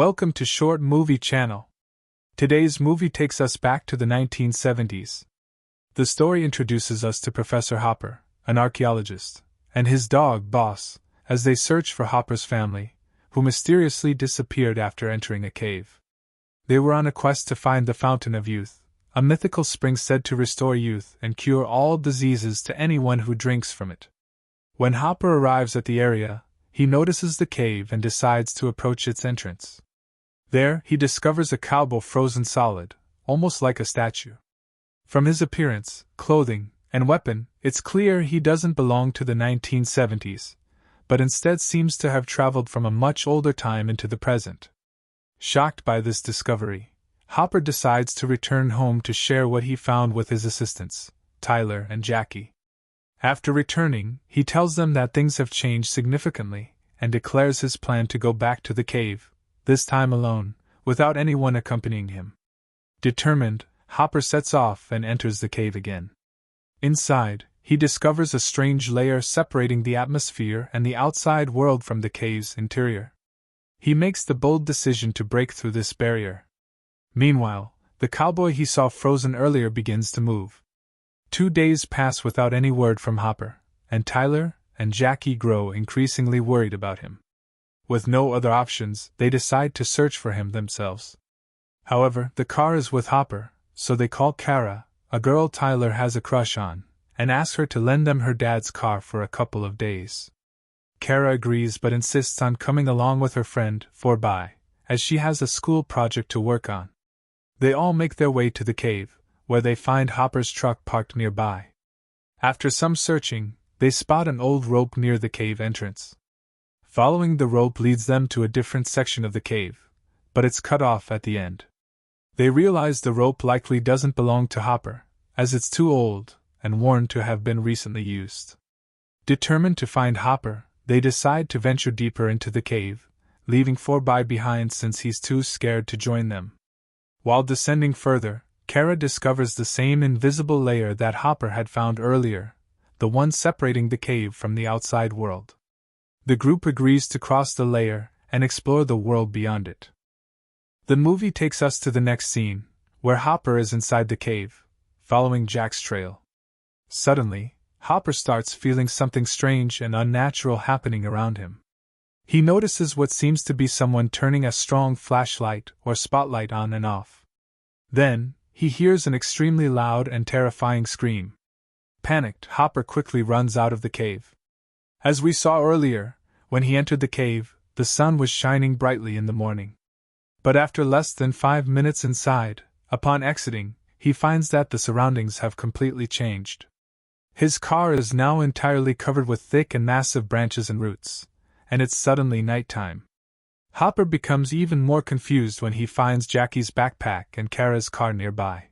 Welcome to Short Movie Channel. Today's movie takes us back to the 1970s. The story introduces us to Professor Hopper, an archaeologist, and his dog, Boss, as they search for Hopper's family, who mysteriously disappeared after entering a cave. They were on a quest to find the Fountain of Youth, a mythical spring said to restore youth and cure all diseases to anyone who drinks from it. When Hopper arrives at the area, he notices the cave and decides to approach its entrance. There, he discovers a cowboy frozen solid, almost like a statue. From his appearance, clothing, and weapon, it's clear he doesn't belong to the 1970s, but instead seems to have traveled from a much older time into the present. Shocked by this discovery, Hopper decides to return home to share what he found with his assistants, Tyler and Jackie. After returning, he tells them that things have changed significantly, and declares his plan to go back to the cave, this time alone, without anyone accompanying him. Determined, Hopper sets off and enters the cave again. Inside, he discovers a strange layer separating the atmosphere and the outside world from the cave's interior. He makes the bold decision to break through this barrier. Meanwhile, the cowboy he saw frozen earlier begins to move. 2 days pass without any word from Hopper, and Tyler and Jackie grow increasingly worried about him. With no other options, they decide to search for him themselves. However, the car is with Hopper, so they call Kara, a girl Tyler has a crush on, and ask her to lend them her dad's car for a couple of days. Kara agrees but insists on coming along with her friend, Forby, as she has a school project to work on. They all make their way to the cave, where they find Hopper's truck parked nearby. After some searching, they spot an old rope near the cave entrance. Following the rope leads them to a different section of the cave, but it's cut off at the end. They realize the rope likely doesn't belong to Hopper, as it's too old and worn to have been recently used. Determined to find Hopper, they decide to venture deeper into the cave, leaving Forby behind since he's too scared to join them. While descending further, Kara discovers the same invisible layer that Hopper had found earlier, the one separating the cave from the outside world. The group agrees to cross the layer and explore the world beyond it. The movie takes us to the next scene, where Hopper is inside the cave, following Jack's trail. Suddenly, Hopper starts feeling something strange and unnatural happening around him. He notices what seems to be someone turning a strong flashlight or spotlight on and off. Then, he hears an extremely loud and terrifying scream. Panicked, Hopper quickly runs out of the cave. As we saw earlier, when he entered the cave, the sun was shining brightly in the morning. But after less than 5 minutes inside, upon exiting, he finds that the surroundings have completely changed. His car is now entirely covered with thick and massive branches and roots, and it's suddenly nighttime. Hopper becomes even more confused when he finds Jackie's backpack and Kara's car nearby.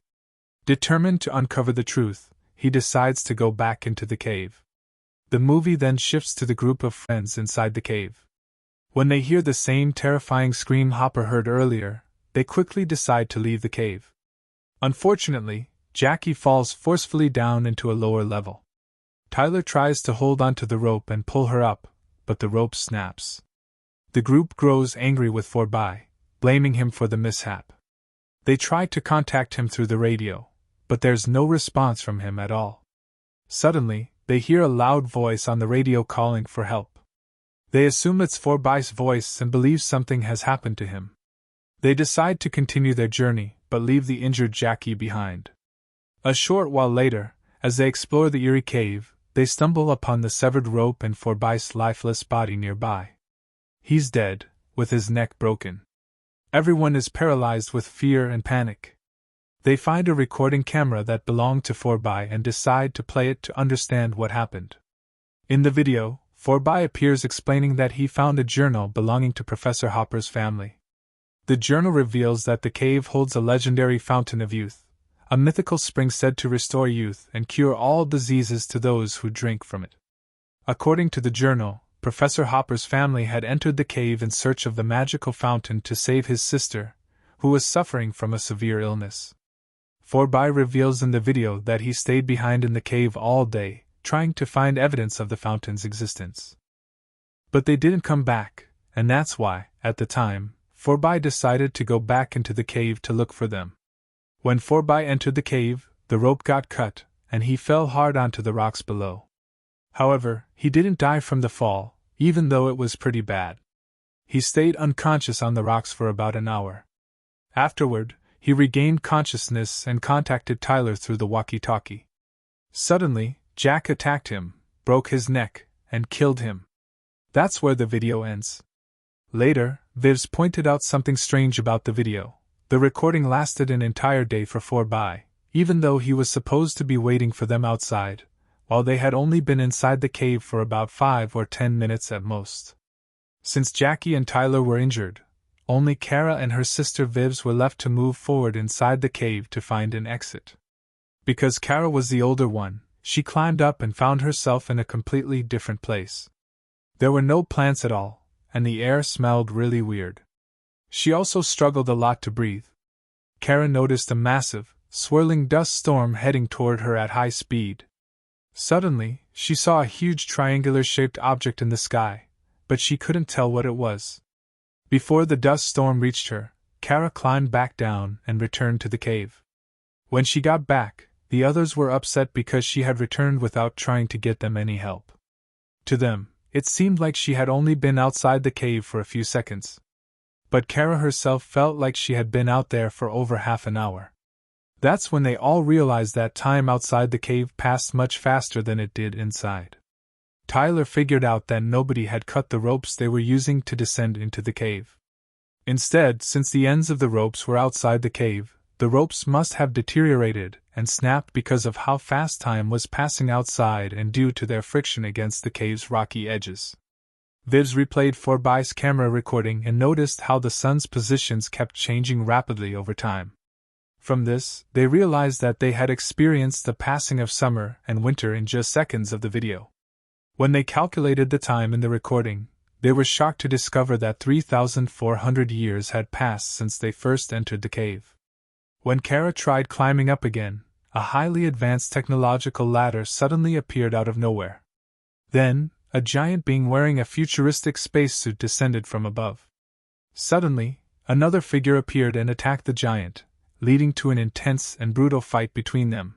Determined to uncover the truth, he decides to go back into the cave. The movie then shifts to the group of friends inside the cave. When they hear the same terrifying scream Hopper heard earlier, they quickly decide to leave the cave. Unfortunately, Jackie falls forcefully down into a lower level. Tyler tries to hold onto the rope and pull her up, but the rope snaps. The group grows angry with Forby, blaming him for the mishap. They try to contact him through the radio, but there's no response from him at all. Suddenly, they hear a loud voice on the radio calling for help. They assume it's Forby's voice and believe something has happened to him. They decide to continue their journey, but leave the injured Jackie behind. A short while later, as they explore the eerie cave, they stumble upon the severed rope and Forby's lifeless body nearby. He's dead, with his neck broken. Everyone is paralyzed with fear and panic. They find a recording camera that belonged to Forby and decide to play it to understand what happened. In the video, Forby appears explaining that he found a journal belonging to Professor Hopper's family. The journal reveals that the cave holds a legendary fountain of youth, a mythical spring said to restore youth and cure all diseases to those who drink from it. According to the journal, Professor Hopper's family had entered the cave in search of the magical fountain to save his sister, who was suffering from a severe illness. Forby reveals in the video that he stayed behind in the cave all day, trying to find evidence of the fountain's existence. But they didn't come back, and that's why, at the time, Forby decided to go back into the cave to look for them. When Forby entered the cave, the rope got cut, and he fell hard onto the rocks below. However, he didn't die from the fall, even though it was pretty bad. He stayed unconscious on the rocks for about an hour. Afterward, he regained consciousness and contacted Tyler through the walkie-talkie. Suddenly, Jack attacked him, broke his neck, and killed him. That's where the video ends. Later, Vivs pointed out something strange about the video. The recording lasted an entire day for Forby, even though he was supposed to be waiting for them outside, while they had only been inside the cave for about 5 or 10 minutes at most. Since Jackie and Tyler were injured, only Kara and her sister Vivs were left to move forward inside the cave to find an exit. Because Kara was the older one, she climbed up and found herself in a completely different place. There were no plants at all, and the air smelled really weird. She also struggled a lot to breathe. Kara noticed a massive, swirling dust storm heading toward her at high speed. Suddenly, she saw a huge triangular-shaped object in the sky, but she couldn't tell what it was. Before the dust storm reached her, Kara climbed back down and returned to the cave. When she got back, the others were upset because she had returned without trying to get them any help. To them, it seemed like she had only been outside the cave for a few seconds. But Kara herself felt like she had been out there for over half an hour. That's when they all realized that time outside the cave passed much faster than it did inside. Tyler figured out that nobody had cut the ropes they were using to descend into the cave. Instead, since the ends of the ropes were outside the cave, the ropes must have deteriorated and snapped because of how fast time was passing outside and due to their friction against the cave's rocky edges. Vivs replayed Forby's camera recording and noticed how the sun's positions kept changing rapidly over time. From this, they realized that they had experienced the passing of summer and winter in just seconds of the video. When they calculated the time in the recording, they were shocked to discover that 3,400 years had passed since they first entered the cave. When Kara tried climbing up again, a highly advanced technological ladder suddenly appeared out of nowhere. Then, a giant being wearing a futuristic spacesuit descended from above. Suddenly, another figure appeared and attacked the giant, leading to an intense and brutal fight between them.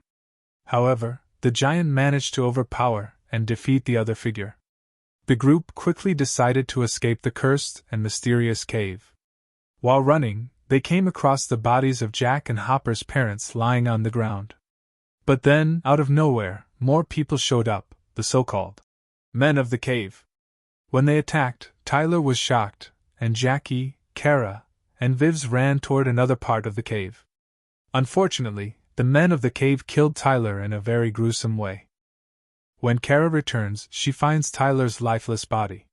However, the giant managed to overpower and defeat the other figure. The group quickly decided to escape the cursed and mysterious cave. While running, they came across the bodies of Jack and Hopper's parents lying on the ground. But then, out of nowhere, more people showed up, the so-called men of the cave. When they attacked, Tyler was shocked, and Jackie, Kara, and Vivs ran toward another part of the cave. Unfortunately, the men of the cave killed Tyler in a very gruesome way. When Kara returns, she finds Tyler's lifeless body.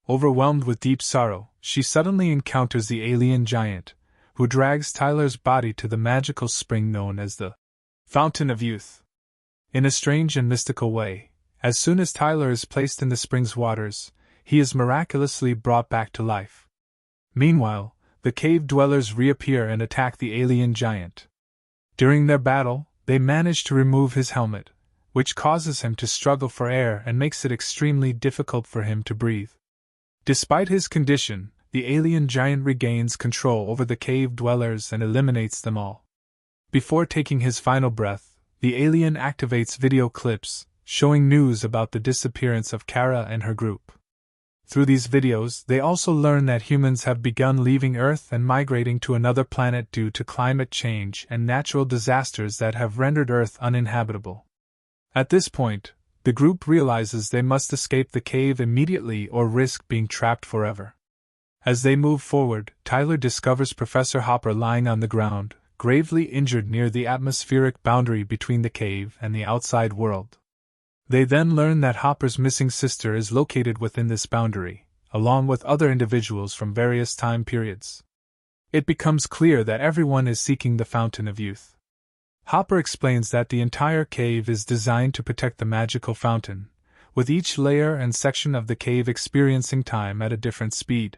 Overwhelmed with deep sorrow, she suddenly encounters the alien giant, who drags Tyler's body to the magical spring known as the Fountain of Youth. In a strange and mystical way, as soon as Tyler is placed in the spring's waters, he is miraculously brought back to life. Meanwhile, the cave dwellers reappear and attack the alien giant. During their battle, they manage to remove his helmet, which causes him to struggle for air and makes it extremely difficult for him to breathe. Despite his condition, the alien giant regains control over the cave dwellers and eliminates them all. Before taking his final breath, the alien activates video clips, showing news about the disappearance of Kara and her group. Through these videos, they also learn that humans have begun leaving Earth and migrating to another planet due to climate change and natural disasters that have rendered Earth uninhabitable. At this point, the group realizes they must escape the cave immediately or risk being trapped forever. As they move forward, Tyler discovers Professor Hopper lying on the ground, gravely injured near the atmospheric boundary between the cave and the outside world. They then learn that Hopper's missing sister is located within this boundary, along with other individuals from various time periods. It becomes clear that everyone is seeking the Fountain of Youth. Hopper explains that the entire cave is designed to protect the magical fountain, with each layer and section of the cave experiencing time at a different speed.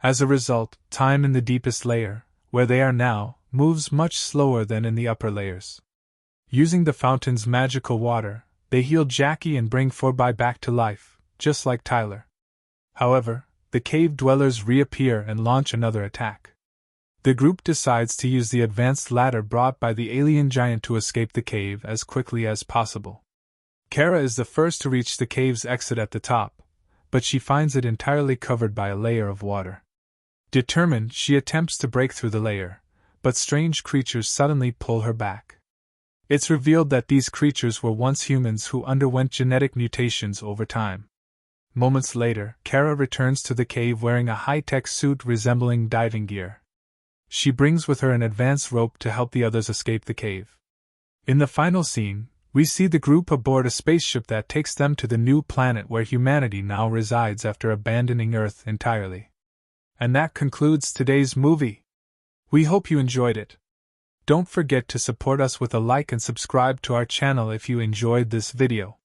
As a result, time in the deepest layer, where they are now, moves much slower than in the upper layers. Using the fountain's magical water, they heal Jackie and bring Forby back to life, just like Tyler. However, the cave dwellers reappear and launch another attack. The group decides to use the advanced ladder brought by the alien giant to escape the cave as quickly as possible. Kara is the first to reach the cave's exit at the top, but she finds it entirely covered by a layer of water. Determined, she attempts to break through the layer, but strange creatures suddenly pull her back. It's revealed that these creatures were once humans who underwent genetic mutations over time. Moments later, Kara returns to the cave wearing a high-tech suit resembling diving gear. She brings with her an advanced rope to help the others escape the cave. In the final scene, we see the group aboard a spaceship that takes them to the new planet where humanity now resides after abandoning Earth entirely. And that concludes today's movie. We hope you enjoyed it. Don't forget to support us with a like and subscribe to our channel if you enjoyed this video.